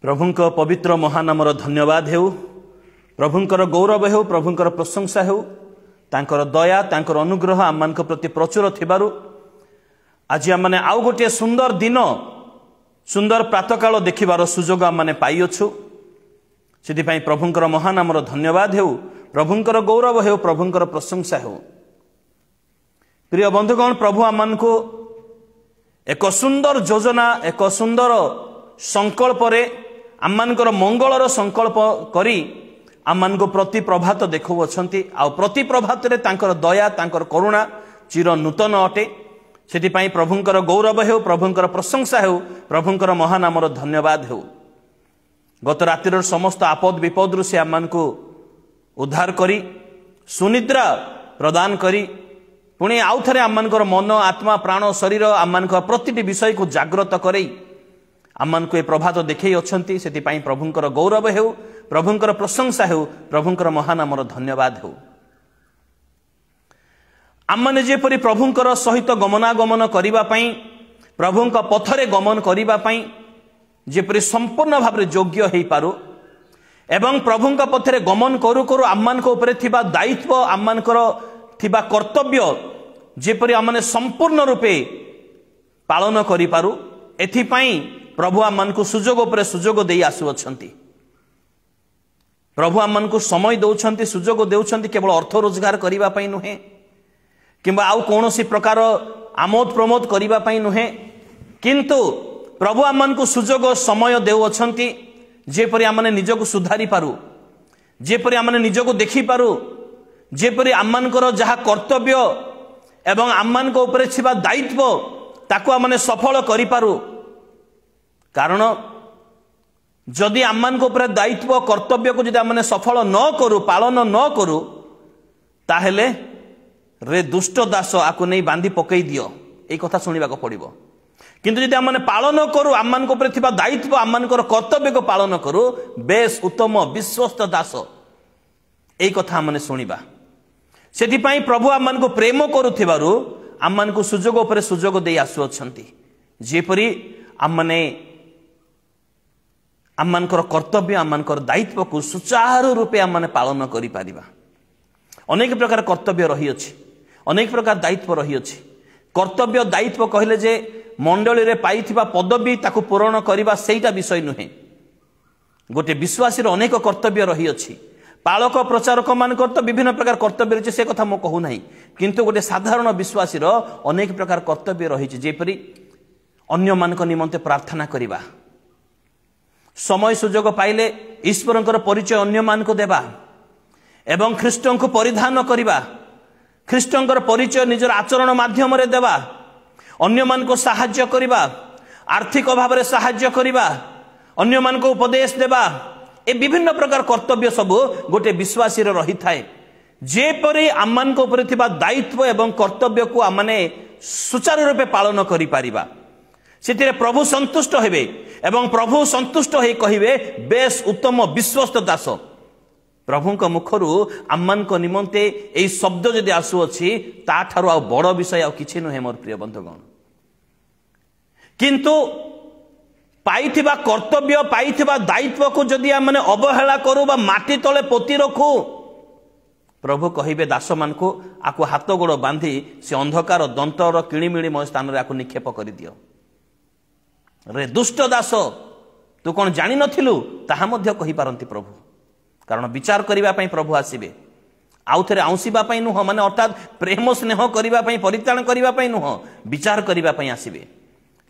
प्रभुंक पवित्र महानामर धन्यवाद हेउ प्रभुंकर गौरव हेउ प्रभुंकर प्रशंसा हेउ तांकर दया तांकर अनुग्रह आमମାନଙ୍କ प्रति प्रचुर थिबारु आज आमने आउ गोटे सुंदर दिन सुंदर प्रातःकाल देखिबार सुजोग आमने पाइअछु सेति प्रभुंकर महानामर धन्यवाद हेउ प्रभुंकर गौरव हेउ प्रभुंकर प्रशंसा हेउ। प्रिय बंधुगण प्रभु आमनको एक सुंदर योजना एक सुंदर संकल्प आमମାନଙ୍କର मंगलर संकल्प करी आमମାନଙ୍କୁ प्रति प्रभात देखौछंती आ प्रति प्रभात रे तांकर दया तांकर करुणा चिर नूतन अटे सेति पई प्रभुंकर गौरव हेउ प्रभुंकर प्रशंसा हेउ प्रभुंकर महानामर धन्यवाद हेउ। गत रातिर समस्त आपद विपद रु से आमମାନଙ୍କୁ उद्धार करी सुनिद्रा प्रदान करी पुणी आउ थरे आमମାନଙ୍କର मन आत्मा प्राण शरीर आमମାନଙ୍କ प्रतिटी विषय को जागृत करई आमମାନଙ୍କୁ ए प्रभात देखै अछंती सेति पई प्रभुंकर गौरव हेउ प्रभुंकर प्रशंसा हेउ प्रभुंकर महानामर धन्यवाद हेउ। आमने जेपरि प्रभुंकर सहित गमनागमन करिबा पई प्रभुंक पथरे गमन करिबा पई जेपरि संपूर्ण भाबरे योग्य हेइ पारो एवं प्रभुंक पथरे गमन करू करू आमମାନଙ୍କ उपरे थिबा दायित्व आमମାନଙ୍କର थिबा कर्तव्य जेपरि आमने संपूर्ण रूपे पालन करि पारू एथि पई प्रभु आमମାନଙ୍କୁ सुजोग उपरे सुजोग देई आसु अछंती। प्रभु आमମାନଙ୍କୁ समय दउछंती सुजोग देउछंती केवल अर्थ रोजगार करिबा पई नुहे किंबा आउ कोनोसी प्रकार आमोद प्रमोद करिबा पई नुहे किंतु प्रभु आमମାନଙ୍କୁ सुजोग समय देउ अछंती जेपरि आमने निजको सुधारी पारू जेपरि आमने निजको देखि पारू जेपरि आमମାନଙ୍କର जहा कर्तव्य एवं आमମାନଙ୍କ उपरे छिबा दायित्व ताको आमने सफल करि पारू कारण जदि आमମାନଙ୍କ उपरे दायित्व कर्तव्य को जदि आमने सफल न करू पालन न करू ताहेले रे दुष्ट दास आको नै बांधी पकई दियो ए कथा सुनिबा को पड़िबो किंतु जदि आमने पालन करू आमମାନଙ୍କ उपरे थिबा दायित्व आमମାନଙ୍କର कर्तव्य को पालन करू बेस उत्तम विश्वस्त दास ए कथा आमने सुनिबा सेति पई प्रभु आमମାନଙ୍କୁ प्रेम करूथिबारु आमମାନଙ୍କୁ सुजोग उपरे सुजोग देई आसु अछंती जेपरि आमने आमମାନଙ୍କର कर्तव्य आमମାନଙ୍କର दायित्व को सुचारू रूपे आमने पालन करि पारिबा। अनेक प्रकार कर्तव्य रही अछि अनेक प्रकार दायित्व रही अछि कर्तव्य दायित्व कहले जे मंडली रे पाइथिबा पदवी ताको पूर्ण करिबा सेटा विषय नुहे गोटे विश्वासी रो अनेक कर्तव्य रही अछि पालक प्रचारक मानकर तो विभिन्न प्रकार कर्तव्य रही से कथा मो कहू नाही किंतु गोटे साधारण विश्वासी रो अनेक प्रकार कर्तव्य रही जेपरि अन्य मानक निमंते प्रार्थना करिबा समय सुजोग पाइले ईश्वरंकर परिचय अन्य मान को देबा एवं ख्रीष्टन को परिधान करिबा ख्रीष्टंकर परिचय निजर आचरण माध्यम रे देबा अन्य मान को सहाय्य करिबा आर्थिक अभाव रे सहाय्य करिबा अन्य मान को उपदेश देबा ए विभिन्न प्रकार कर्तव्य सब गोटे विश्वासी रे रही थाए जेपरि आमान को ऊपर थिबा दायित्व एवं कर्तव्य को आमने सुचारू रूपे पालन करि पारिबा सेतिरे प्रभु संतुष्ट हेबे एवं प्रभु संतुष्ट हे कहिबे बेस उत्तम विश्वस्त दास प्रभुंक मुखरु आमମାନଙ୍କ निमंते एई शब्द जदि आसु अछि ता ठारु आ बड़ विषय आ किछि नहे मोर प्रिय बंधुगण किंतु पाइथिबा कर्तव्य पाइथिबा दायित्व को जदि आमने अवहेला करू बा माटी तळे पोती रखू प्रभु कहिबे दास मान को आको हाथ गोड़ बांधी से अंधकार दंतर किणिमिणिमय स्थान रे आको निक्षेप करि दियो रे दुष्ट दास तू कौन जानी नथिलु ताहा मध्य कहि पारंती प्रभु कारण विचार करिबा पई प्रभु आसीबे आउ थरे आउसीबा पई नुह माने अर्थात प्रेम स्नेह करिबा पई परित्राण करिबा पई नुह विचार करिबा पई आसीबे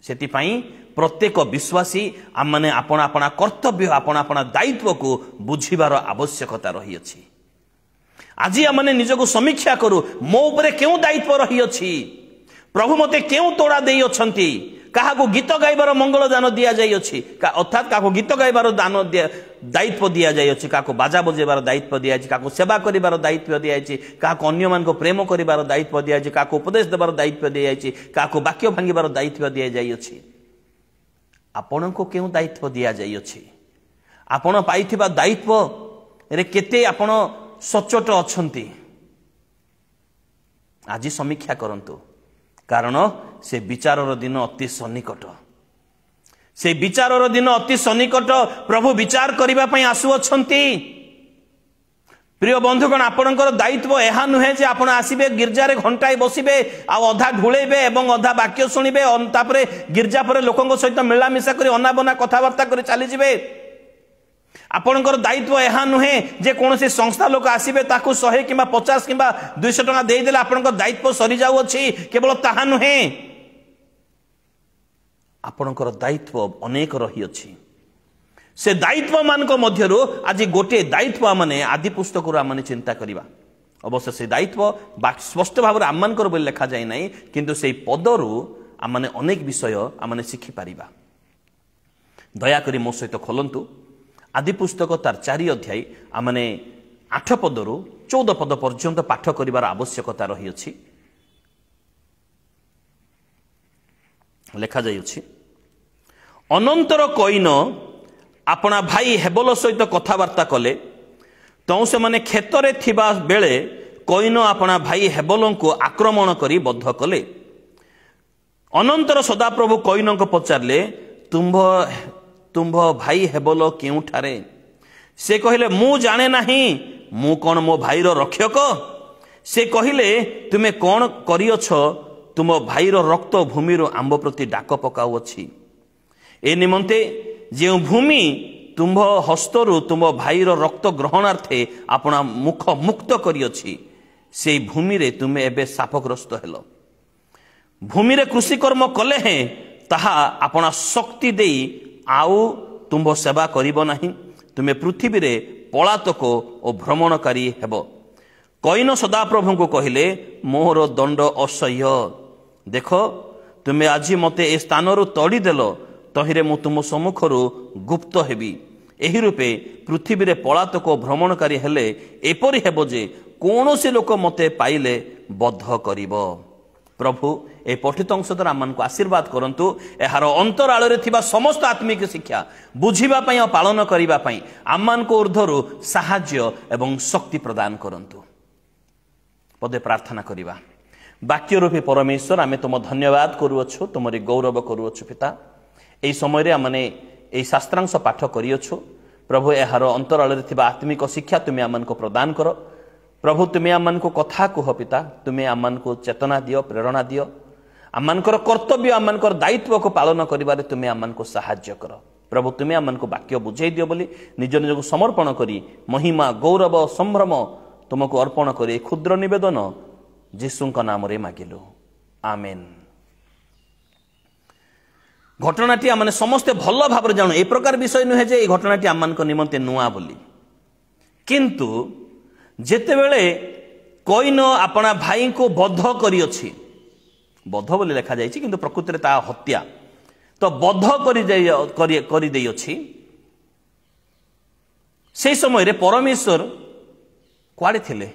सेति पई प्रत्येक विश्वासी आम माने आपण आपण कर्तव्य आपण आपण दायित्व को बुझिबार आवश्यकता रही अछि। आज आम माने निजको समीक्षा करू मो ऊपर केउ दायित्व रही अछि प्रभु मते केउ तोड़ा देई अछंती कहा को गीत गाइबार मंगल दान दिया जाई अछि अर्थात का गीत गाइबार दान दायित्व दिया जाई अछि का बाजा बजेबार दायित्व दिया अछि का सेवा करिबार दायित्व दिया अछि का अन्य मान को प्रेम करिबार दायित्व दिया अछि का उपदेश देबार दायित्व दिया अछि का वाक्य भांगिबार दायित्व दिया जाई अछि आपण को केउ दायित्व दिया जाई अछि आपण पाइथिबा दायित्व रे केते आपण सचोट अछंती आज समीक्षा करंतु कारण से विचारर दिन अति सन्निकट से विचार दिन अति सन्निकट प्रभु विचार करने आसुअछंती। प्रिय बंधुगण आपणकर दायित्व यह नुहे जे आपण आसीबे गिरजार घंटाए बसिबे आ अधा ढुलेबे एवं अधा वाक्य शुणिबे तापरे गिरजा पर लोकंक सहित मिलामिशा करी अनाबना कथबार्ता करी चली जिबे। आपणकर दायित्व यह नुहे जे कौन संस्था लोक आसीबे ताकू 100 कि 50 कि 200 टका देदेले आपणकर दायित्व सरी जाउ अछि। केवल ताहा नुहे आपणकर दायित्व अनेक रही अछि। से दायित्व मानक मध्यरु आज गोटे दायित्व माने आदि पुस्तक आम चिंता करिबा। अवश्य से दायित्व स्पष्ट भाव आम मानकर बोली लिखा जाए नहीं, किंतु से पदरु आम माने अनेक विषय आम माने शिखि पारिबा। दयाकरी मो सहित खोलंतु आदि पुस्तक तार 4 अध्याय आम माने 8 पदरु 14 पद पर्यंत पाठ करिवार आवश्यकता रही अछि। लेखा जाय अछि, अनंतर कईन अपना भाई हेबल सहित कथबार्ता कले तो से माने क्षेत्र थिबा बेले कईन अपना भाई हेबल को आक्रमण करी बद्ध कले। अनंतर सदाप्रभु कईन को पचारले तुम्भ भाई हेबल केउठारे? से कहिले मु जाने नाही, मु कौन मो भाईर रक्षक? से कहिले तुमे कौन करियछ? तुम भाईर रक्त भूमिर आंब प्रति डाक पकाउ अछि। ए निमंते जे भूमि तुम्भ हस्तरु तुम भाईर रक्त ग्रहणार्थे अपना मुख मुक्त करियछि, से भूमि रे तुमे एबे सापग्रस्त हेलो। भूमि रे कृषि कर्म कले हैं ताहा अपना शक्ति देई आउ तुम्भ सेवा करिब नाही। तुमे पृथ्वी रे पलातक और भ्रमणकारी हेबो। कईन सदाप्रभु को कहिले मोर दंड असह्य। देखो तुमे आज मते ए स्थानरु तड़ी देलो, तहिरे मु तुम सम्मुखरु गुप्त हेबी। एही रूपे पृथ्वी रे पलातक भ्रमणकारी हेले एपरि हेबो जे कौनसी लोक मते पाइले बद्ध करिबो। प्रभु ए पठित अंश द्वारा आमको आशीर्वाद करंतु। एहार अंतराल रे थिबा समस्त आत्मिक शिक्षा बुझिबा पई और पालन करिबा पई आमको ऊर्ध्वरु साहाय्य एवं शक्ति प्रदान करंतु। पदे प्रार्थना करिबा। वाक्य रूपी परमेश्वर आमे तुम धन्यवाद करूछु, तुमरी गौरव करूछु पिता। एई समय रे आमने एई शास्त्रांश पाठ करियछु प्रभु। एहार अंतराल रे थिबा आत्मिक शिक्षा तुमे आमको प्रदान करो प्रभु। तुमे आमको कथा कुह पिता, तुमे आमको चेतना दियो, प्रेरणा दियो। आमकर कर्तव्य आमकर दायित्व को पालन करिबारे तुमे आमको सहाय्य कर प्रभु। तुमे आमको वाक्य बुझाई दियो बोली निज निजको समर्पण करी महिमा गौरव संभ्रम तुमको अर्पण करी क्षुद्र निवेदन जीशुଙ୍କ नामरे मागिलु, आमेन। घटनाटी आम समस्ते भल भाव जानू। ए प्रकार विषय नुहे जे घटनाटी आम निमंते नुआ बोली, किंतु जेतेबेले कईन अपना भाई को बद्ध करियछि, बद्ध बोली लिखा जाइछि किंतु प्रकृति रे ता हत्या तो बद्ध करि देइछि। से समय रे परमेश्वर कुआडे थिले?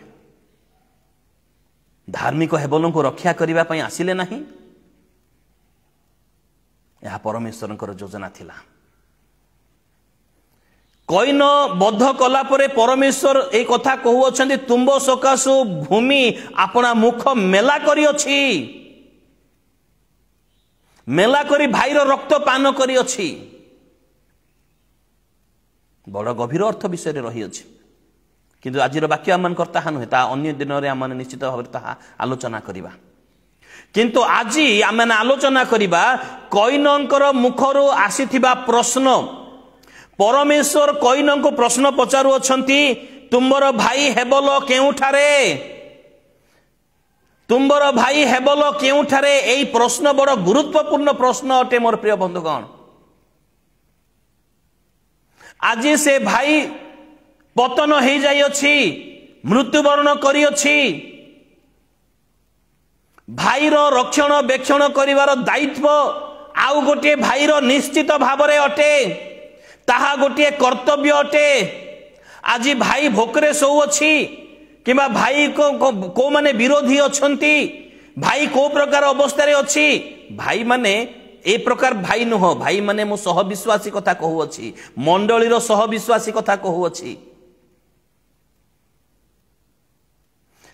धार्मिक हेबलों को रक्षा करने पई आसिले नहीं। यह परमेश्वर योजना थिला। कईन बद्ध कला परे परमेश्वर एक कथा कहउछन्ति तुम्ब सकाशु भूमि अपना मुख मेला करियछि, मेला करी भाईर रक्त पान करियछि। बड़ गभीर अर्थ विषय रही अछि, किंतु आजिर वाक्य आम ताहा नुहे, ता अन्य दिन में आम निश्चित भाव ताहा आलोचना करिबा। किंतु आज आम आलोचना करिबा कईनंकर मुखरु आसीथिबा प्रश्न। परमेश्वर कईन को प्रश्न पचारु अछंती, तुमर भाई हेबल केउठारे? तुमर भाई हेबल केउठारे? एई प्रश्न बड़ गुरुत्वपूर्ण प्रश्न अटे मोर प्रिय बंधुगण। आज से भाई पतन हो जाइछि, मृत्युवरण करियछि। भाईर रक्षण बेक्षण करिवार दायित्व आउ गोटे भाईर निश्चित भाव में अटे, ताहा गोटे कर्तव्य अटे। आज भाई भोकरे सोउछि किबा भाई को माने विरोधी अछंती, भाई को प्रकार अवस्था रे अछि। भाई माने ए प्रकार भाई नुह, भाई माने मो सहविश्वासी कथा कहूछि, मंडलीर सहविश्वासी कथा कहूछि।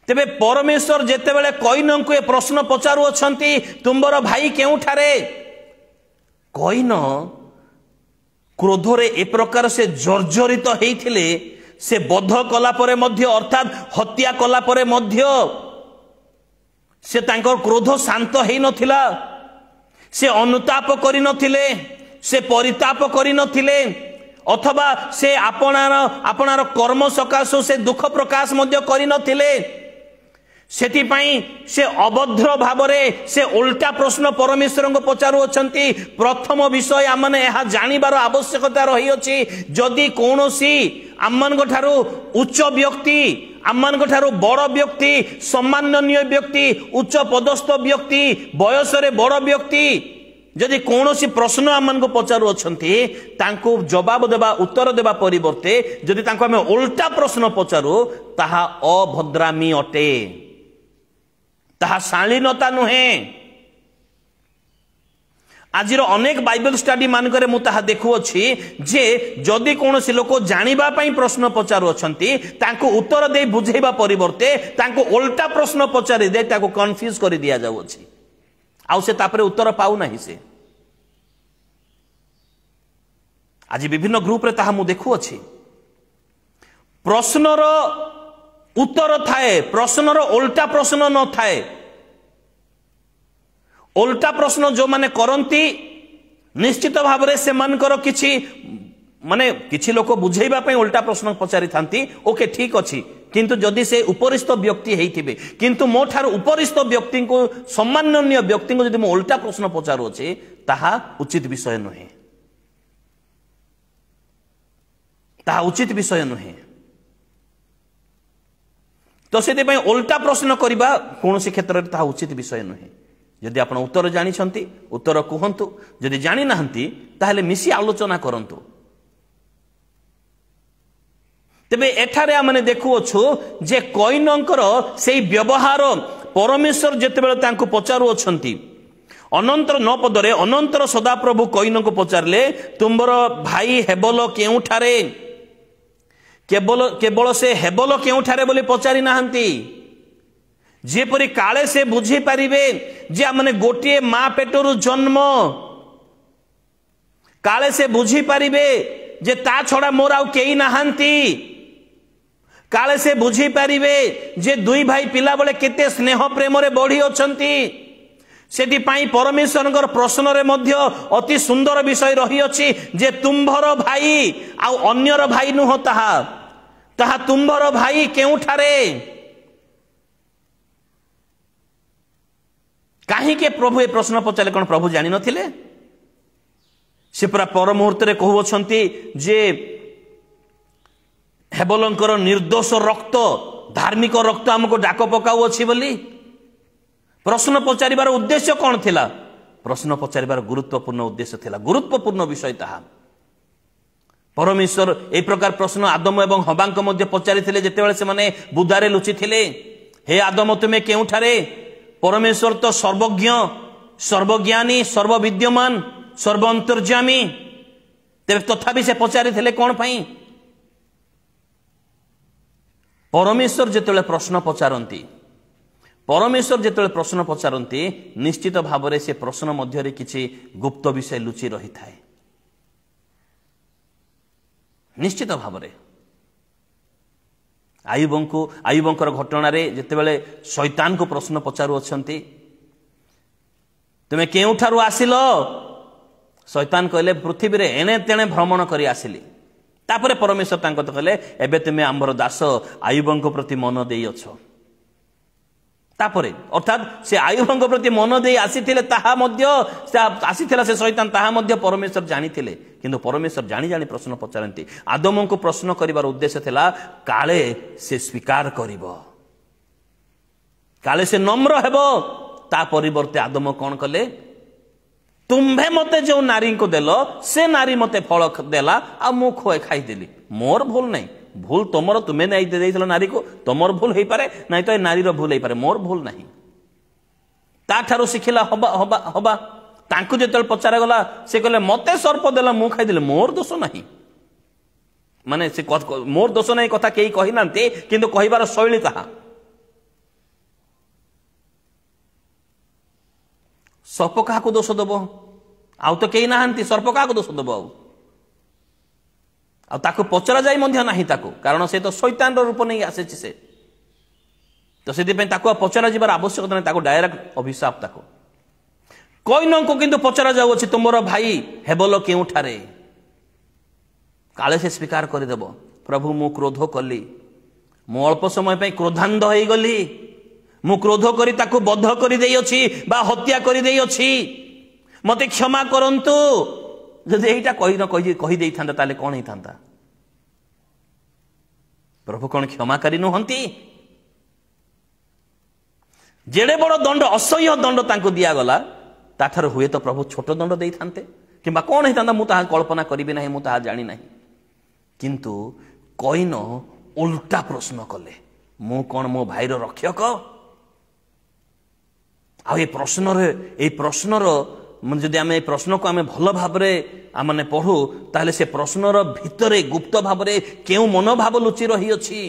तेबे परमेश्वर जेतेबेले कईन को ए प्रश्न पचारु अछंती तुमर भाई केउठारे? कईन क्रोधरे ए प्रकार से जर्जरित होइथिले से बध कला परे मध्य अर्थात हत्या कला परे मध्य से तांकर क्रोध शांत हेई नथिला से अनुताप करि नथिले से परिताप करि नथिले अथवा से आपणार कर्म सकाशो से दुख प्रकाश मध्य करि नथिले सेतिपाई से अभद्र भावरे से उल्टा प्रश्न परमेश्वर को पचारू अछंती प्रथम विषय आमने यह जानिबार आवश्यकता रही अछि जदि कोनोसी आमन ठारू उच्च व्यक्ति आमन ठारू बड़ व्यक्ति सम्माननीय व्यक्ति उच्च पदस्थ व्यक्ति बयस रे बड़ व्यक्ति जदि कोनोसी प्रश्न आमन को पचारू अछंती तांको जवाब देबा उत्तर देबा परिवर्ते जदि तांको हमें उल्टा प्रश्न पचारू ताहा अभद्रामी अटे ताहा शालीनता नुहे आजिर अनेक बाइबल स्टडी मानकरे मु ताहा देखुअछि जे जदि कोनोसी लोक जानिबा पई प्रश्न पचारू अछंती तांको उत्तर दे बुझेबा परिवर्ते तांको उल्टा प्रश्न पचारि दे ताको कन्फ्यूज करि दिया जाउछि आउ से तापरे उत्तर पाउ नाही से आज विभिन्न ग्रुप रे ताहा मु देखुअछि प्रश्नर उत्तर थाए प्रश्नर उल्टा प्रश्न न थाए उल्टा प्रश्न जो माने करंती निश्चित भाव रे से मानकर किछि माने किछि लोक बुझेबा पई उल्टा प्रश्न पचारि थांती ओके ठीक अछि किंतु जदि से उपरिस्थ व्यक्ति हेइथिबे किंतु मो ठार उपरिस्थ व्यक्ति को सम्माननीय व्यक्ति को जदि मो उल्टा प्रश्न पचारू अछि ताहा उचित विषय नहे ताहा उचित विषय नहे तो से उल्टा प्रश्न करबा कोनोसी क्षेत्र में ताहा उचित विषय नहे जदि आपण उत्तर जानी छंती उत्तर कहंतु जदि जानी नाहंती ताहले मिसी आलोचना करंतु तेबे एठारे आमने देखुअछु जे कईनंकर सेई व्यवहार परमेश्वर जेतेबेले तांको पचारू अछंती अनंतर 9 पदरे अनंतर सदाप्रभु कईनको पचारले तुमर भाई हेबल केउठारे केवल से हेबल केउठारे बोली पचारि नाहंती जेपरि काले से बुझी पारिबे जे आमने गोटिए मां पेटरु जन्म काले से बुझी पारिबे जे ता छड़ा मोर आउ केई नाहंती काले से बुझी पारिबे जे दुई भाई पिला बेले केते स्नेह प्रेम रे बढ़ी अछंती सेति पाई परमेश्वरଙ୍କର प्रश्न रे मध्य अति सुंदर विषय रही अछि जे तुम्भर भाई आ अन्यर भाई नुह ताहा ताहा तुम्भर भाई केउठारे काहे के प्रभु ए प्रश्न पचाले कोन प्रभु जानि नथिले से पूरा पर मुहूर्त रे कहू अछंती जे हेबलंकर निर्दोष रक्त धार्मिक रक्त हमको डाक पकाउ अछि बोली प्रश्न पचारिबार उद्देश्य कौन थिला प्रश्न पचारिबार गुरुत्वपूर्ण उद्देश्य थिला गुरुत्वपूर्ण विषय ताहा परमेश्वर ए प्रकार प्रश्न आदम एवं हवांक मध्य पचारि थिले जेतेबेले से माने बुधारे लुचि थिले हे आदम तुमे केउठारे परमेश्वर तो सर्वज्ञ सर्वज्ञानी सर्वविद्यमान सर्व अंतर्यामी तेरे तथापि से पचारि थिले कोन पई परमेश्वर जेतेबेले प्रश्न पचारंती परमेश्वर जेतेबेले प्रश्न पचारंती निश्चित भाव से प्रश्न मध्य किछि गुप्त विषय लुचि रही थाए निश्चित भाव आयुबंकर घटना रे जेतेबेले शैतान को प्रश्न पचारू अछंती तुमे केउठारू आसिलो शैतान कहले पृथ्वी रे एणे तेणे भ्रमण करी आसिली तापरे परमेश्वर तांको तो कहले एबे तुमे आंबर दास आयुबंक प्रति मन देई अछो तापरे अर्थात से आयुबंक प्रति मन देई आसीथिले ताहा मध्य से आसीथिला से शैतान ताहा मध्य परमेश्वर जानिथिले किंतु परमेश्वर जानी जानी प्रश्न पचारंती आदम को प्रश्न करिवार उद्देश्य थिला काले से स्वीकार करिवो काले से नम्र हेबो ता परिवर्ते आदम कोन कले तुम्भे मते जो नारी को देलो से नारी मते फल देला आ मु खोए खाई देली मोर भूल नहीं भूल तमर तुमे नहीं दे देइथलो नारी को तमर भूल हेई पारे नहीं तो ए नारी रो भूल हेई पारे मोर भूल नहीं ता ठारो सिखिला हबा हबा हबा तांको जेतल पचारा गला से कहले मते सर्प देला मु खाई देले मोर दोष नहीं माने से मोर दोष नहीं कथा केई कहि नांते किंतु कहिबार शैली ताहा सर्प काहाको दोष दबो आउ तो केई नाहंती सर्प काहाको दोष दबो ताको पचरा जाई मध्य नाही ताको, कारण से तो शैतान रूप नहीं आसे से, तो से ताको पचरा जीवार आवश्यकता नहीं, ताको डायरेक्ट अभिशाप ताको। कईन को किंतु पचरा जाऊ अछि तुमर भाई हेबल केउठारे, काले से स्वीकार करदेव प्रभु मु क्रोध कली, मु अल्प समय पे क्रोधांध हो गली, मु क्रोध करी ताको बद्ध करी देई अछि बा हत्या करी देई अछि, मते क्षमा करंतु। जदि एटा कईन कही देई थांता ताले कोन ही थांता? प्रभु कोन क्षमाकारी नुहंती? जेड़े बड़ दंड असह्य दंड तांको दिया गला ताथर हुए तो प्रभु छोट दंड देई थांते किंबा कोन ही थांता, मु ताहा कल्पना करिबि नाही, मु ताहा जानि नाही। किंतु कईन उल्टा प्रश्न कले, मु कोन मो भाईर रक्षक? आ ये प्रश्नर जदि आम प्रश्न को आम भल भाव आमने पढ़ू ताहले से प्रश्नर भितरे गुप्त भाव केउ मनोभाव लुचि रही अछि?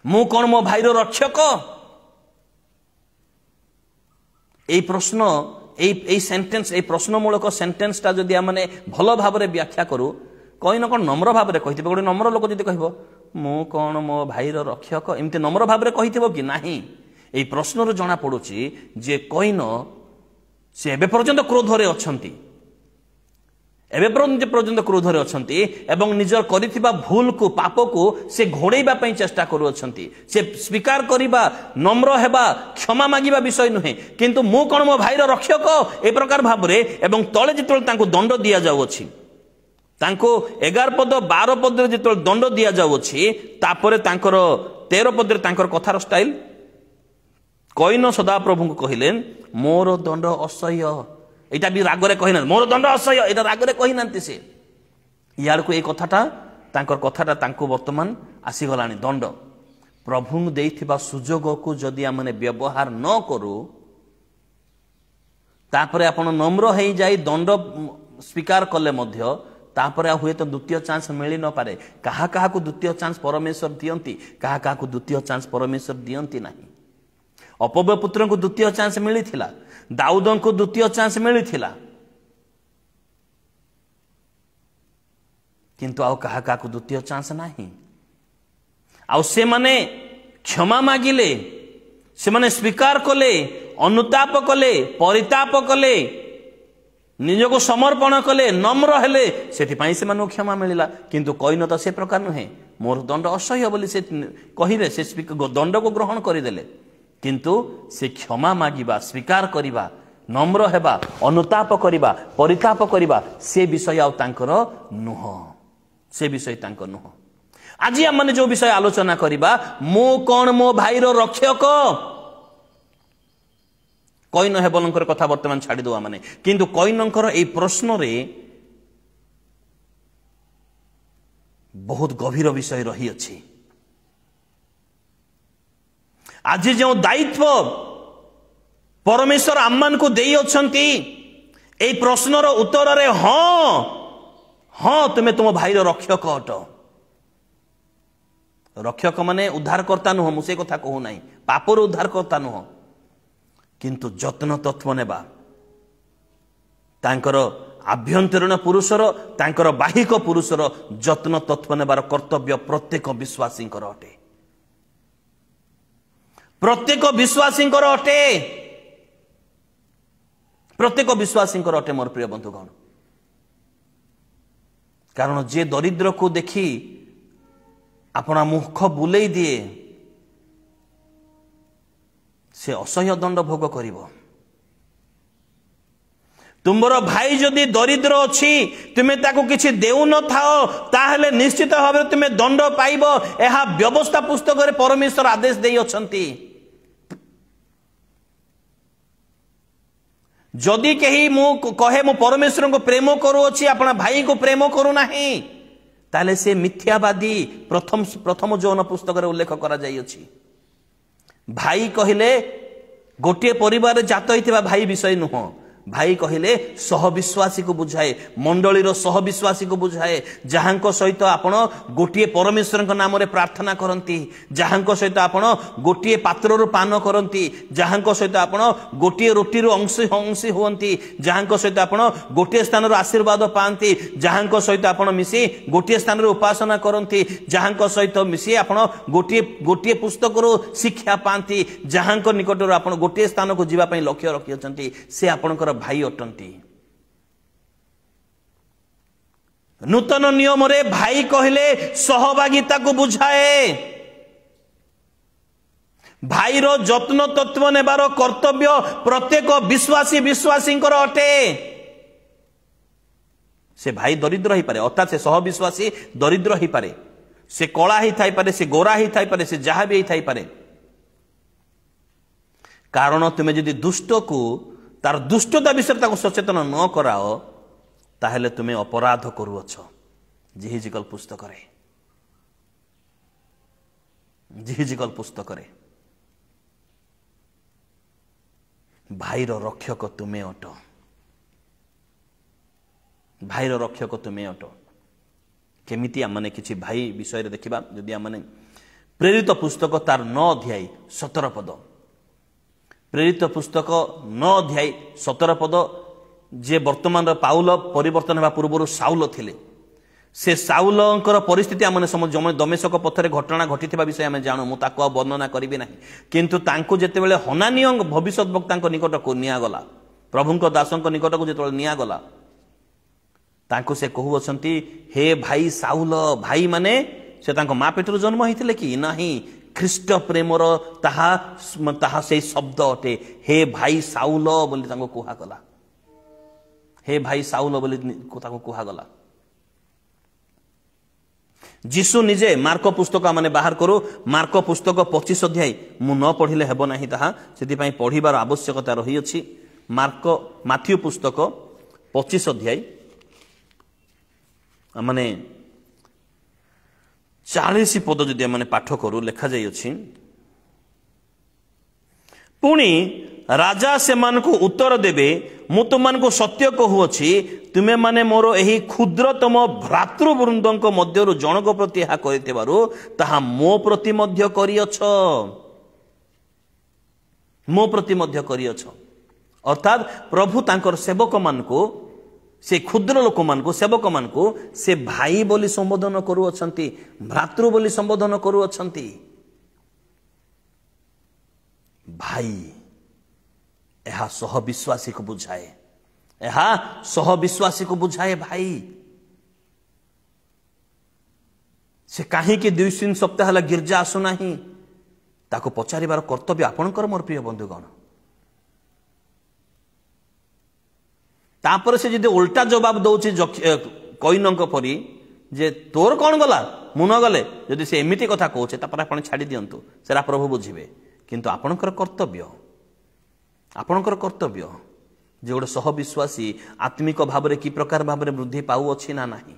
मु कोन मो भाईर रक्षक? ए प्रश्न ए सेंटेंस ए प्रश्नमूलक सेंटेंस टा जदि आमने भल भाव व्याख्या करू, कईन कोन नम्र भाव कही, गोटे नम्र लोक जदि कहबो मु कोन मो भाईर रक्षक, एमती नम्र भाव कही कि नाही? এই প্রশ্নর জনা পড়ুছি যে কইন সে এবে পর্যন্ত ক্রোধরে অছন্তি, এবে পর্যন্ত ক্রোধরে অছন্তি এবং নিজর করিଥିବା ভুলকু পাপকু সে ঘোড়াইবা পাই চেষ্টা করু অছন্তি। সে স্বীকার করিবা, নম্র হেবা, ক্ষমা মাগিবা বিষয় নুহে, কিন্তু মু কোন মো ভাইর রক্ষক এই প্রকার ভাবরে এবং তলে যেতବେଳେ তাଙ୍କୁ দণ্ড দিয়া যাউଅছি, ତାଙ୍କୁ 11 ପଦ 12 ପଦରେ ଯେତେବେଳେ ଦଣ୍ଡ ଦିଆ ଯାଉଅଛି, ତାପରେ ତାଙ୍କର 13 ପଦରେ ତାଙ୍କର କଥାର ଷ୍ଟାଇଲ कईन सदाप्रभु को कहले मोर दंड असह्य, यहाँ भी रागरे कहीना मोर दंड असह्य, यहाँ रागरे कहीना से यार को कथाटा वर्तमान आसीगला दंड। प्रभु देइथिबा सुजोग को जदि आमने व्यवहार न करू, तापरे आपण नम्र हो जाई दंड स्वीकार कले मध्य तापरे हुए तो द्वितीय चांस मिली न पारे। कहा कहा को द्वितीय चांस परमेश्वर दियंती, कहा कहा को द्वितीय चांस परमेश्वर दियंती नहीं। अपव्य पुत्र को द्वितीय चांस मिली थिला, दाऊद को द्वितीय चांस मिली थिला, किंतु आउ कहा कहा को द्वितीय चांस नहीं। आउ से माने क्षमा मागिले, से माने स्वीकार कले, अनुताप कले, परिताप कले, निजको समर्पण कले, नम्र हेले, सेथिपाई से मानु क्षमा मिलिला। किंतु कईन तो से प्रकार नुहे, मोर दंड असह्य बोली से कहिले, से दंड को ग्रहण करदेले, किंतु से क्षमा मागिबा, स्वीकार करिबा, नम्र हेबा, अनुताप करिबा, परिताप करिबा से विषय आउ तांकर नुह, से विषय तांकर नुह। आज हम माने जो विषय आलोचना करिबा, मो कोन मो भाईर रक्षक, कईन हेबलंकर कथा वर्तमान छाड़ी दो माने, किंतु कईनंकर ए प्रश्न रे बहुत गभीर विषय रही अछि। आज जो दायित्व परमेश्वर आम्मान को देई अछंती, ए प्रश्नर उत्तर रे हाँ हाँ तुमे तुम भाईर रक्षक अट। रक्षक माने उद्धारकर्ता नुह, मुझे कथा कहू नाही, पापर उद्धारकर्ता नुह, किंतु जत्न तत्व नेबा, तांकर आभ्यंतरीण पुरुषर, तांकर बाहिक पुरुषर जत्न तत्व नेबार कर्तव्य प्रत्येक विश्वासी अटे, प्रत्येक विश्वासी अटे, प्रत्येक विश्वासी अटे मोर प्रिय बंधुगण। कारण जे दरिद्र को देखी अपना मुख बुलेई दिए, से असह्य दंड भोग करिवो। तुमर भाई जदि दरिद्र अछि, तुमे ताको किछि देउ न थाओ, ताहले निश्चित भाव तुमे दंड पाइबो। एहा व्यवस्था पुस्तक रे परमेश्वर आदेश देई अछंती। जदि कही मु कहे मु परमेश्वर को प्रेम करू अछि, अपना भाई को प्रेम करू नाही, ताले से मिथ्यावादी। प्रथम जौन पुस्तक रे उल्लेख करा जाई अछि। भाई कहले गोटे परिवार जात होइथिबा भाई विषय नुह, भाई कहले सहविश्वासी को बुझाए, मंडलीर सहविश्वासी को बुझाए, जहां सहित आपण गोटे परमेश्वर नाम रे प्रार्थना करती, जहां सहित आपण गोटे पात्र पान करती, जहां सहित आपण गोटे रोटी अंशी हुंती, जहां सहित आपण गोटे स्थान आशीर्वाद पाती, जहां सहित आपण मिसी गोटे स्थान उपासना करती, जहां सहित मिसी आपण गोटे गोटे पुस्तक शिक्षा पाती, जहां निकट आपण गोटे स्थान को जीवाई लक्ष्य रखी से आपणकर भाई अटंती। नूतन नियम रे भाई कहले सहभागिता को बुझाए। भाई रो जत्न तत्व नेबार कर्तव्य प्रत्येक विश्वासी विश्वासी अटे। से भाई दरिद्र ही पारे, अर्थात से सहविश्वासी दरिद्र ही पारे, से कला ही थाई पारे, से गोरा ही थाई पारे, से जहाँ भी थाई पारे। कारण तुम्हें यदि दुष्ट को तार दुष्टता विषय सचेतन न कराओ ताहले तुम्हें अपराध करुअछ। जिहिजिकल पुस्तक रे, जिहिजिकल पुस्तक रे भाईर रक्षक तुम्हें अट, भाईर रक्षक तुम्हें अट। केमिति आमने किछि भाई विषय रे देखिबा, यदि आमने प्रेरित पुस्तक तार 9 अध्याय 17 पद, प्रेरित पुस्तक 9 अध्याय 17 पद, जे वर्तमान पाउल परिवर्तन होगा पूर्व साउल थिले, से साउलंकर परिस्थिति आमने समझ दमेशक पथरे घटना घटी विषय आम जानू, मुझे वर्णना करी ना, किंतु तांको जेतेबेले हनानी भविष्यत वक्ता निकट को निगला, प्रभुଙ୍କ दासଙ୍କ निकट को जो निगला, तांको से कहूछंती हे भाई साउल। भाई माने से तांको माँ पेटर जन्म होइथिले कि नाही, ख्रीष्ट प्रेमर ताहा ताहा से शब्द अटे। हे भाई साउल बोली तांको कुहा गला, हे भाई साउल बोली तांको कुहा गला। जीशु निजे मार्क पुस्तक माने बाहर करू, मार्क पुस्तक 25 अध्याय मु न पढ़िले हेबो नाही, ताहा सेति पई पढ़िबार आवश्यकता रही अछि। मार्क माथ्यू पुस्तक 25 अध्याय माने 40 पद जदि मैंने पाठ करू लेखा जाइए, पुणी राजा से मान को उत्तर देवे, मु तुमको सत्य कहूँगी तुम्हें माने मोर एही क्षुद्रतम भ्रातृवृंद मध्य जनक प्रति यह करता मो प्रति मध्य करियछ, मो प्रति मध्य करियछ। अर्थात प्रभु तांकर सेवक मान को, से क्षुद्र लोक मान को, सेवक मान को से भाई बोली संबोधन करुअछंती, भ्रातृ बोली संबोधन करुअछंती। भाई यह सहविश्वासी को बुझाए, यह सहविश्वासी को बुझाए। भाई से कहीं 2-3 सप्ताह है गिर्जा आसुना, ताको पचारिबार कर्तव्य आपणकर मोर प्रिय बंधुगण। तापर से जदि उल्टा जवाब दौची कईनक परी जे तोर कौन गला मु न गले, जदि से एमिति कथा कहूचे तापर आपण छाड़ी दियंतु, सेरा प्रभु बुझिबे। किंतु आपणकर कर्तव्य, आपणकर कर्तव्य जे गोटे सहविश्वासी आत्मिक भाव में कि प्रकार भाव में वृद्धि पाउअछि ना नाही।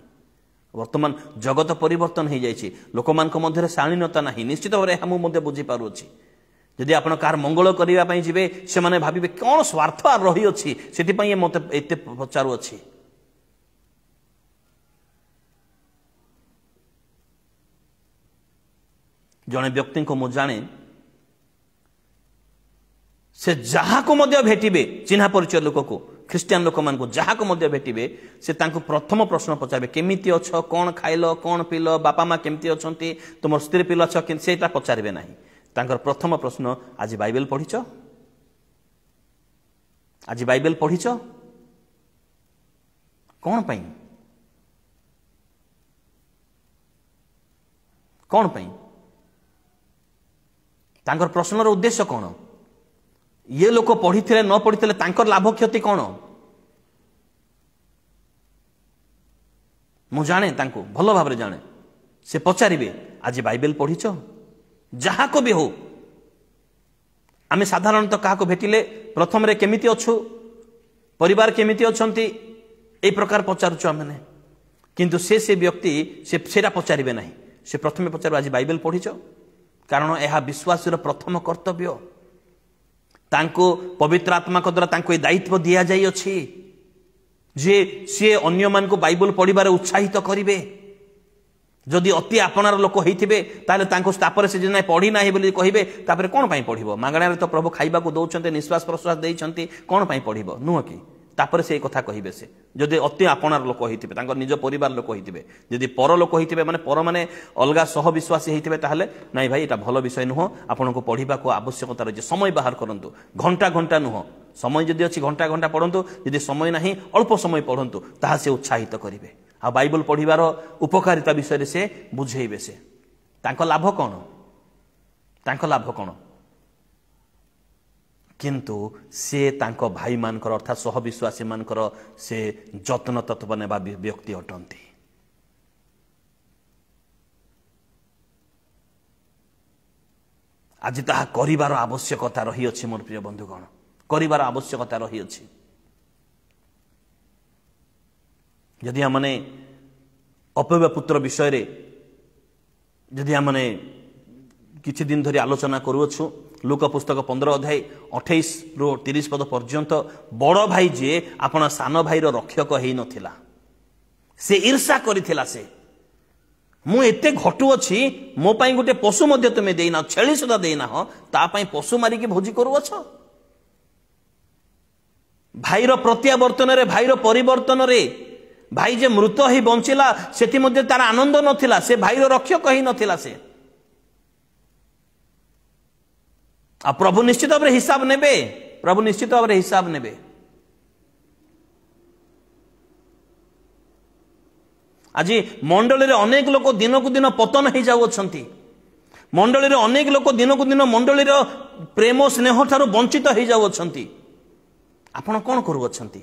वर्तमान जगत परिवर्तन हो जाइए, लोक मान मध्य शालीनता ना, निश्चित भाव में मु मध्य बुझी पारुछि। यदि आप कार मंगल करने जी से माने भाविबे कौन स्वार्थ रही अच्छी, से मत एत पचारुअछि। जड़े व्यक्ति को मु जाने, से जहाँ को मध्य भेटिबे चिन्हा परिचय लोक को, ख्रीस्टियान लोक मान को जहाँ को मध्य भेटिबे, से तांको प्रथम प्रश्न पचारे केमिति अछ, कौन खाइल, कौन पील, बापा माँ केमती अच्छा, तुम स्त्री पिला अच्छ, से पचारे ना। तांकर प्रथम प्रश्न आज बाइबल पढ़िच, आज बाइबल पढ़िच कौन पाई, कौन पाई? तांकर प्रश्नर उद्देश्य कौन? ये लोक पढ़ी थे न पढ़ी थे तांकर लाभ क्षति कौन? मु जाने, तांको भल भाव जाने। से पचारे आज बाइबल पढ़िच, जहाँ को भी हो। आमे साधारणतः क्या भेटिले प्रथम रे केमिति अच्छु, परिवार केमिति अछंती, ए प्रकार पचारुछु आमे। किंतु से व्यक्ति सेटा पचारे ना, से प्रथम पचार आज बाइबल पढ़िच, कारण यह विश्वास प्रथम कर्तव्य। तांको पवित्र आत्मा द्वारा तांको ये दायित्व दिया जाई अछि जे सी अन्य मान को बाइबल पढ़िबार उत्साहित करिवे। जदि अति आपणार लोक होइथिबे ताले तांको तापर से जे पढ़ी नाही बोली कहिबे तापर कोन पई पढ़िबो मागणारे तो प्रभु खाइबा को दउचंते निश्वास प्रश्वास देइचंती कोन पई पढ़िबो नुह कि तापर से कथा कहिबे। से जदि अति आपणार लोक होइथिबे तांको निज परिवार लोक होइथिबे जदि पर लोक होइथिबे माने पर माने अलगा सह विश्वासी होइथिबे ताहले नाही भाई एटा भलो विषय नुह आपन को पढ़िबा को आवश्यकता रही समय बाहर करंतु घंटा घंटा नुह समय जदि अछि घंटा घंटा पढ़ंतु जदि समय नाही अल्प समय पढ़ंतु ताहा से उत्साहित करिवे आ बाइबल पढ़िबार उपकारिता विषय से बुझेइबे। से तांको लाभ कोन तांको लाभ कोन किंतु से तांको भाई मानकर अर्थात सह विश्वासी मानकर से जत्न तत्व नेबा व्यक्ति अटंती। आज ताहा करिबार आवश्यकता रही अछि मोर प्रिय बंधुगण करिबार आवश्यकता रही अछि। यदि हमने अपव्य पुत्र विषय रे यदि हमने किछि दिन धरी आलोचना करूछु लूका पुस्तक 15 अध्याय 28 रु 30 पद पर्यंत बड़ भाई जे आपण सान भाई रो रक्षक हेई नथिला से ईर्षा करिथिला। से मु एते घटु अछि मो पई गुटे पशु मध्ये तुमे देइना छेली सुदा देइना हो ता पई पशु मारी के भोजी करू अछ। भाई रो प्रत्यावर्तन रे भाई रो परिवर्तन रे भाई जे मृत ही बंचिला सेति मध्ये तार आनंद नथिला से भाई रो रक्षक ही नथिला। से आ प्रभु निश्चित भाव हिसाब नेबे प्रभु निश्चित भाव हिसाब नेबे। आज मंडली रे अनेक लोक दिन को दिन पतन हो जाउछंती मंडली रे अनेक लोक दिन को दिन मंडली रो प्रेम स्नेह ठारू वंचित हो जाउछंती। आपण कोन करू अछंती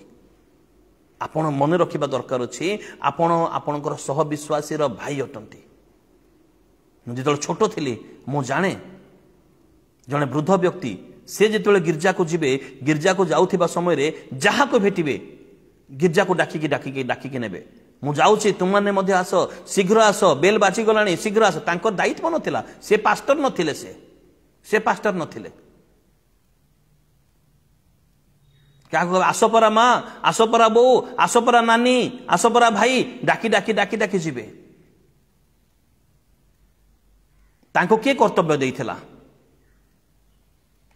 आपण मन रखिबा दरकार अछि आपण आपणकर सह विश्वासी रो भाई अटंती। जेतल छोट थिली मु जाने जने वृद्ध व्यक्ति से जेतले गिरजा को जिबे गिरजा को जाउथिबा समय रे जहा को भेटिबे गिरजा को डाकी नेबे मु जाउछि तुम माने मध्ये आस शीघ्र आस बेल बाची गलानी शीघ्र आस तांको दायित्व नथिला। से पास्टर नथिले से पास्टर नथिले क्या आसपरा माँ आसपरा बो आसपरा नानी आसपरा भाई डाकी डाकी डाकी डाकी जिबे तांको के कर्तव्य देइथिला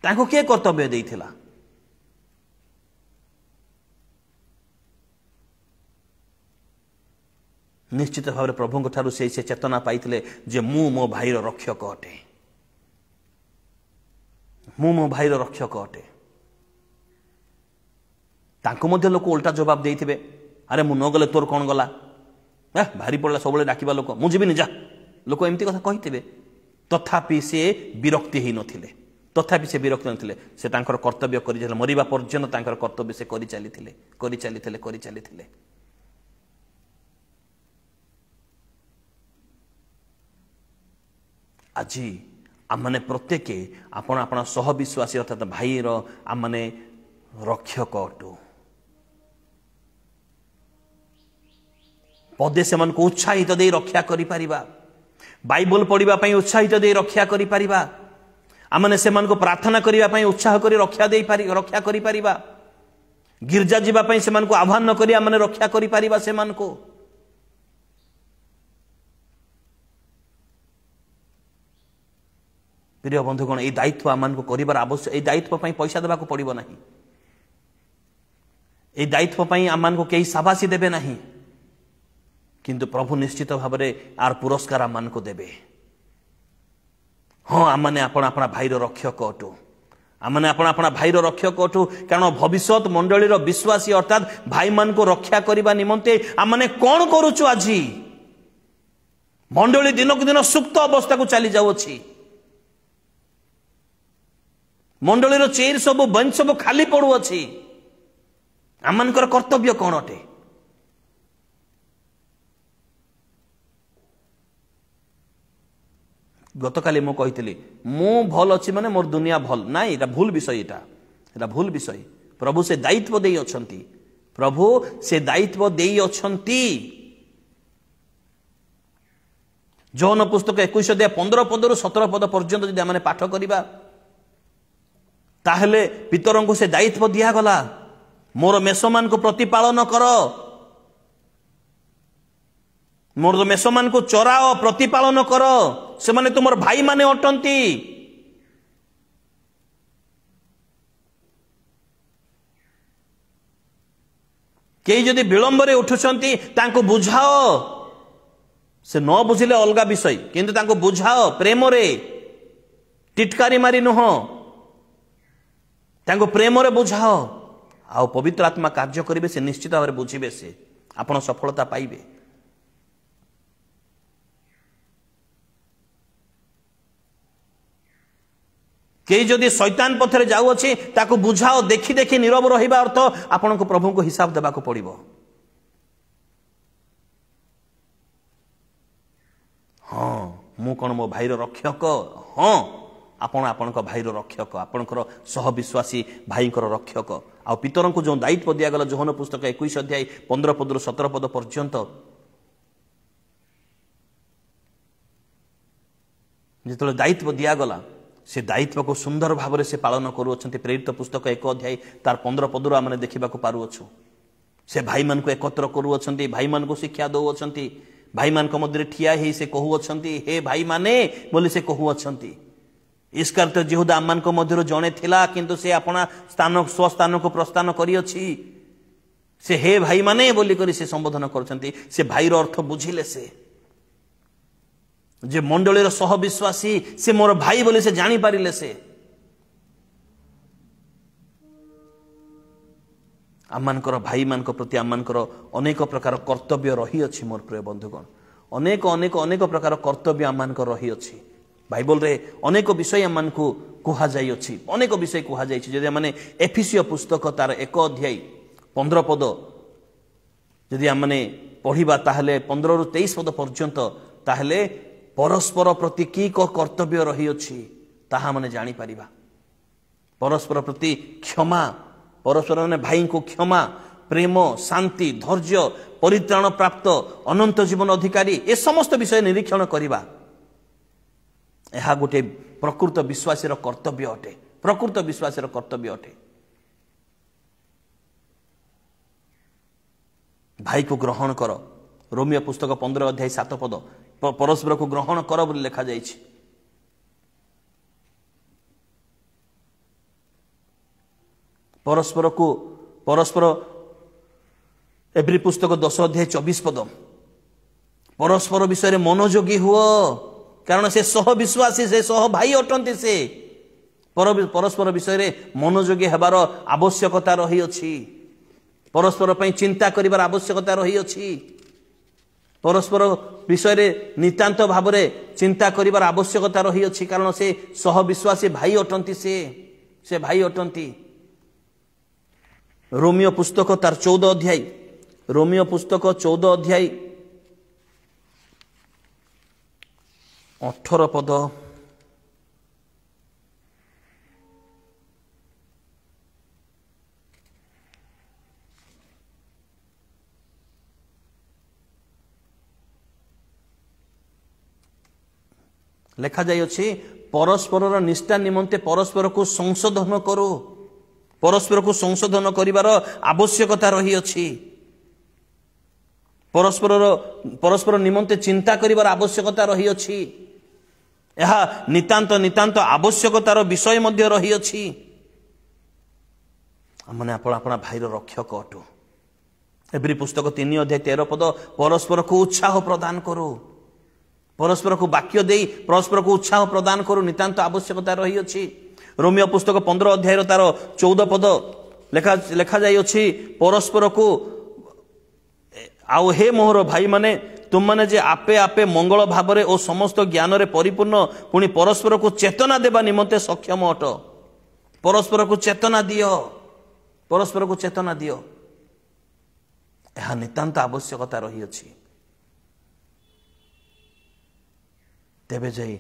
तांको के कर्तव्य देइथिला। निश्चित भाव प्रभु ठारू से चेतना पाइथिले जे मु मो भाई रो रक्षक अटे मु मो भाई रो रक्षक अटे। तांको मध्य लोक उल्टा जवाब देइथिबे अरे मु न गले तोर कोन गला भारी पड़ला सब डाकिबा लोक मु जीबिनी जा लोक एमती कथा कहिथिबे तथापि से विरक्ति ही नथिले तथापि से विरक्ति नथिले से तांकर कर्तव्य करि जले मरिबा पर्यंत तांकर कर्तव्य से करि चलिथिले। आज आमने प्रत्येक आपण आपण सह विश्वासी अर्थात भाई रो आमने रक्षक अटू पदे से मन को उत्साहित दे रक्षा करि परिबा बाइबल पढ़िबा पई उत्साहित दे रक्षा करि परिबा आमने से मन को प्रार्थना करिबा पई उत्साह करि रक्षा करि परिबा गिरजा जीवा पई से मन को आह्वान न करि आमने रक्षा करि परिबा से मन को। प्रिय बंधुगण ए दायित्व आमान को करिबार आवश्यक ए दायित्व पई पैसा देबा को पड़िबो नाही ए दायित्व पई आमान को केही शाबाशी देबे नाही किंतु प्रभु निश्चित भाव में आर पुरस्कार आम को देवे। हाँ आमने आपण अपना भाई रक्षक अटू आमने आपण अपना भाई रक्षक अटू कारण भविष्यत मंडली विश्वासी अर्थात भाई मान को रक्षा करने निमंते आमने कौन करुचु आज मंडली दिनक दिन सुप्त अवस्था को चली जाउछि मंडली चेयर सब बेंच सब खाली पड़ुअछि आमनकर कर्तव्य कौन अटे। गतकाली मु कही मु भल अच्छी माने मोर दुनिया भल नाई एटा भूल विषय एटा भूल विषय प्रभु से दायित्व देई अछंती प्रभु से दायित्व देई अछंती। जौन पुस्तक 21 अध्याय 15 पद रु 17 पद पर्यंत जदि आमने पाठ करिबा ताहेले पितरंकु से दायित्व दिया गला मोर मेषमान को प्रतिपालन कर मोर मेषमान को चराओ प्रतिपालन कर से माने तुमर भाई माने अटंती कई जदि विलंब रे उठुछंती तांको बुझाओ से न बुझिले अलगा विषय किंतु तांको बुझाओ प्रेम रे टिटकारी मारी नुह तांको प्रेम रे बुझाओ आ पवित्र आत्मा कार्य करिवे से निश्चित भाव बुझिबे से आपण सफलता पाइबे। कई जदि शैतान पथरे जाउअछि ताको बुझाओ देखि देखि नीरव रहिबा अर्थ आपण को प्रभु को हिसाब देबा को पड़िबो। हाँ मु कौन मो भाईर रक्षक हाँ आपण आपण भाईर रक्षक आपणकर सहविश्वासी भाईकर रक्षक आ पितर को जो दायित्व दिगला जोहन पुस्तक 21 अध्याय 15 पद 17 पद पर्यंत जिते दायित्व दिगला से दायित्व को सुंदर भाव से पालन करुँच प्रेरित पुस्तक 1 अध्याय तार 15 पदर आम देखा पारुअछु से भाई मान को एकत्र करुँच भाई मान को शिक्षा दौरान भाई मान मध्य ठिया ही से कहूँ हे भाई माने बोली से कहूँ इस्कारियोत यहूदा आम मान मध्य जड़े थिला किंतु से अपना स्थान स्वस्थान को प्रस्थान करियछि से हे भाई माने बोली करी से संबोधन करछंती से भाईर अर्थ बुझिले से जे मंडलीर सहविश्वासी से मोर भाई बोली से जानी पारिले से आममानकर भाई मान प्रति आममानकर अनेक प्रकार कर्तव्य रही अछि मोर प्रिय बंधुगण अनेक अनेक अनेक प्रकार कर्तव्य आममानकर रही अछि बाइबल रे अनेक विषय आममानकु कुहा जाई अछि अनेक विषय कुहा जाई अछि जदि माने एफिसियो पुस्तक तार 1 अध्याय 15 पद जदि आमने पढ़िबा ताहले 15 रु 23 पद पर्यंत ताहले परस्पर प्रति की कर्तव्य रही अछि ताहा माने जानी परिबा परस्पर प्रति क्षमा परस्पर ने भाई को क्षमा प्रेम शांति धैर्य परित्राण प्राप्त अनंत जीवन अधिकारी ए समस्त विषय निरीक्षण करिबा यह गोटे प्रकृत विश्वासीर कर्तव्य अटे प्रकृत विश्वासीर कर्तव्य अटे भाई को ग्रहण कर रोमियो पुस्तक 15 अध्याय 7 पद परस्पर को ग्रहण कर बोली लिखा जाइछि परस्पर एब्री पुस्तक 10 अध्याय 24 पद परस्पर विषय मनोयोगी हुओ कारण से सह विश्वासी से सह भाई अटंती से परस्पर विषय मनोयोगी हेबार आवश्यकता रही अछि परस्पर पई चिंता करिवार आवश्यकता रही अछि परस्पर विषय नितांत भाव चिंता करिवार आवश्यकता रही अछि कारण से सह विश्वासी भाई अटंती से भाई अटंती रोमियो पुस्तक तार 14 अध्याय रोमियो पुस्तक 14 अध्याय 18 पद लिखा जाई अछि परस्पर निष्ठा निमंते परस्पर को संशोधन करो परस्पर को संशोधन करिवार आवश्यकता रही अछि परस्पर निमंते चिंता करिवार आवश्यकता रही अछि यह नितांत नितांत आवश्यकतार विषय मध्य रही अछि माने आपण आपण भाईर रक्षक अटो एब्री पुस्तक 3 अध्याय 13 पद परस्पर को उत्साह प्रदान करो परस्पर को वाक्य देई परस्पर को उत्साह प्रदान करो नितांत आवश्यकता रही अछि रोमियो पुस्तक 15 अध्याय तार 14 पद लेखा जाई अछि परस्पर को आउ हे मोहर भाई माने तुम माने जे आपे आपे मंगल भावरे और समस्त ज्ञान रे परिपूर्ण पुणी परस्पर को चेतना देबा निमंते सक्षम अट परस्पर को चेतना दियो परस्पर को चेतना दियो यह नितांत आवश्यकता रही अछि तेबे जाई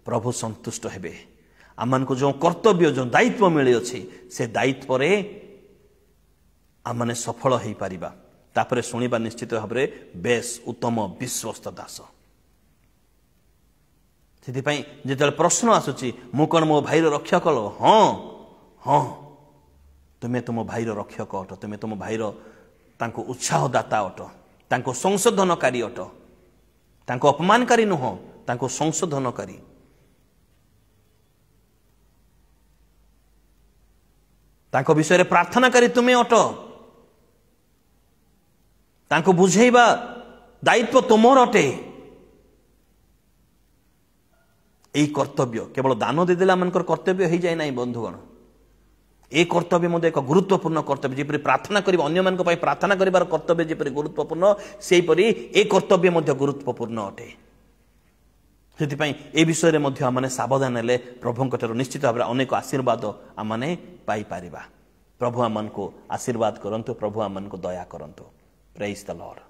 प्रभु संतुष्ट हेबे आमान को जो कर्तव्य जो दायित्व मिले अछि से दायित्व रे आमने सफल होई परिबा तापरे सुनिबा निश्चित भाबरे बेस उत्तम विश्वस्त दास सेति पई जेतल प्रश्न आसुची मु कोन मो भाईर रक्षा कलो हां हाँ तुम्हें तुम भाईर रक्षक अट, तुम्हें तुम भाईर तांको उत्साहदाता अट, तांको संशोधनकारी अट, तांको अपमानकारी नुह, तांको संशोधनकारी। तांको विषय प्रार्थना करी तुम्हें अट, तांको बुझेबा दायित्व तुमर अटे। यही कर्तव्य केवल दान देदेला मनकर कर्तव्य हो जाए ना बंधुगण, ए कर्तव्य मध्य एक गुरुत्वपूर्ण कर्तव्य। जेपरी प्रार्थना करिबा अन्य मानक पई प्रार्थना करिबार कर्तव्य जेपरी गुरुत्वपूर्ण, सेहीपरि ए कर्तव्य मध्य गुरुत्वपूर्ण अटे। सेथिपई ए विषय रे मध्य आमने सावधान हेले प्रभुଙ୍କ ଠାରୁ निश्चित भाव अनेक आशीर्वाद आमने पाई पारिबा। प्रभु आमनको आशीर्वाद करंतु, प्रभु आमनको दया करंतु। Praise the Lord.